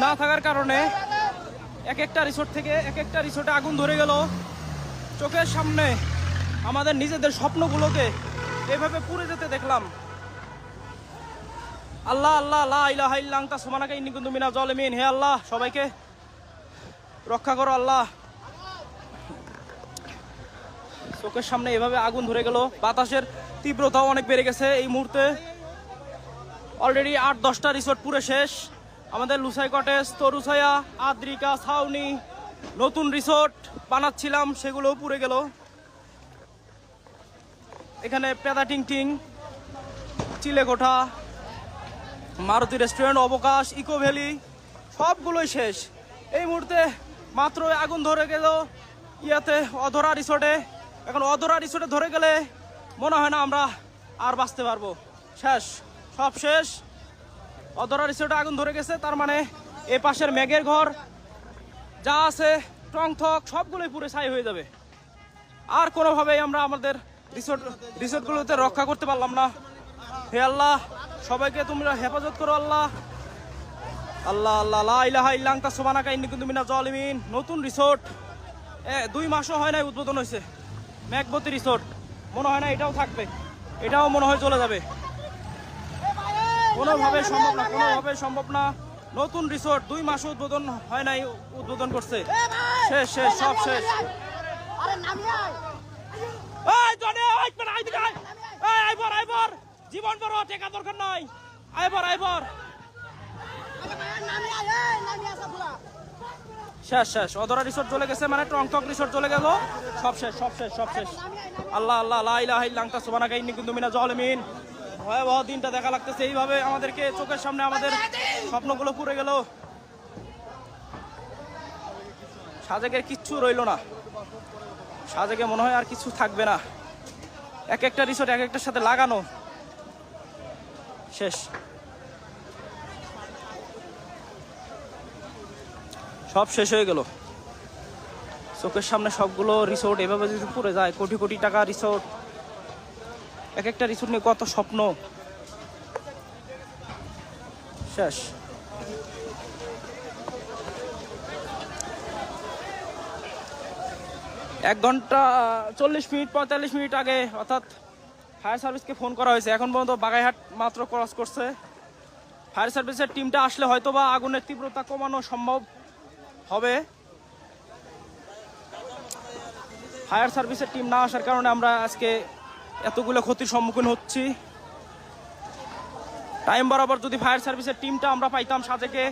না থাকার কারণে এক একটা রিসোর্ট থেকে এক একটা রিসোর্টে আগুন ধরে গেল। চোখের সামনে আমাদের নিজেদের স্বপ্নগুলোকে এভাবে পুড়ে যেতে দেখলাম। আল্লাহ আল্লাহ লা ইলাহা ইল্লা আনতা সুবহানাকা ইন্নী কুনতু মিনাজ জালিমিন। হে আল্লাহ, সবাইকে রক্ষা করো আল্লাহ। চোখের সামনে এভাবে আগুন ধরে গেল। বাতাসের তীব্রতাও অনেক বেড়ে গেছে এই মুহূর্তে। অলরেডি ৮-১০টা রিসোর্ট পুরো শেষ। আমাদের লুসাই কটেজ, তরুছায়া, আদ্রিকা, ছাউনি, নতুন রিসোর্ট বানাচ্ছিলাম, সেগুলোও পুড়ে গেল। এখানে পেদা টিং টিং, চিলেকোঠা, মারুতি রেস্টুরেন্ট, অবকাশ, ইকো ভ্যালি সবগুলোই শেষ এই মুহূর্তে। মাত্র আগুন ধরে গেল ইয়াতে অধরা রিসোর্টে। এখন অধরা রিসোর্টে ধরে গেলে মনে হয় না আমরা আর বাঁচতে পারবো। শেষ, সব শেষ। অধরা রিসোর্টে আগুন ধরে গেছে, তার মানে এ পাশের মেঘের ঘর যা আছে টং থক সবগুলোই পুরো ছাই হয়ে যাবে। আর কোনোভাবেই আমরা আমাদের রিসোর্টগুলোতে রক্ষা করতে পারলাম না। হে আল্লাহ, সবাইকে তোমরা হেফাজত করো আল্লাহ। আল্লাহ আল্লাহ লা ইলাহা ইল্লা আনতা সুবহানাকা ইন্নী কুনতু মিনাজ জালিমিন। নতুন রিসোর্ট 2 মাসও হয় নাই উদ্বোধন হয়েছে। মেঘবতী রিসোর্ট, মনে হয় না এটাও থাকবে, এটাও মনে হয় চলে যাবে। কোনোভাবে সম্ভব না, কোনোভাবে সম্ভব না। নতুন রিসোর্ট 2 মাসও উদ্বোধন হয় নাই, উদ্বোধন করছে। শেষ শেষ, সব শেষ। জীবন বড়, টেকা দরকার নাই। আইবর শেষ শেষ। অধরা রিসোর্ট চলে গেছে, মানে টংটক রিসোর্ট চলে গেল। সব শেষ, সব শেষ, সব শেষ। আল্লাহ আল্লাহ লা ইলাহা ইল্লা আনতা সুবহানাকা ইন্নী কুনতু মিনাজ জালিমিন। ভয়াবহ দিনটা দেখা লাগতেছে এইভাবে আমাদেরকে, চোখের সামনে আমাদের স্বপ্নগুলো পুড়ে গেল। সাজেকের কিচ্ছু রইল না। সাজেকে মনে হয় আর কিছু থাকবে না। এক একটা রিসোর্ট এক একটার সাথে লাগানো। শেষ, সব শেষ হয়ে গেল চোখের সামনে সবগুলো রিসোর্ট। এভাবে যদি পুড়ে যায়, কোটি কোটি টাকা রিসোর্ট, এক একটা রিসোর্ট নিয়ে কত স্বপ্ন শেষ। 1 ঘন্টা 40 মিনিট 45 মিনিট আগে অর্থাৎ ফায়ার সার্ভিসকে ফোন করা হয়েছে। এখন পর্যন্ত বাগাইহাট মাত্র ক্রস করছে। ফায়ার সার্ভিসের টিমটা আসলে হয়তো বা আগুনের তীব্রতা কমানো সম্ভব হবে। ফায়ার সার্ভিসের টিম না আসার কারণে আমরা আজকে এতগুলো ক্ষতির সম্মুখীন হচ্ছি। টাইম বরাবর যদি ফায়ার সার্ভিসের টিমটা আমরা পাইতাম সাজেকে,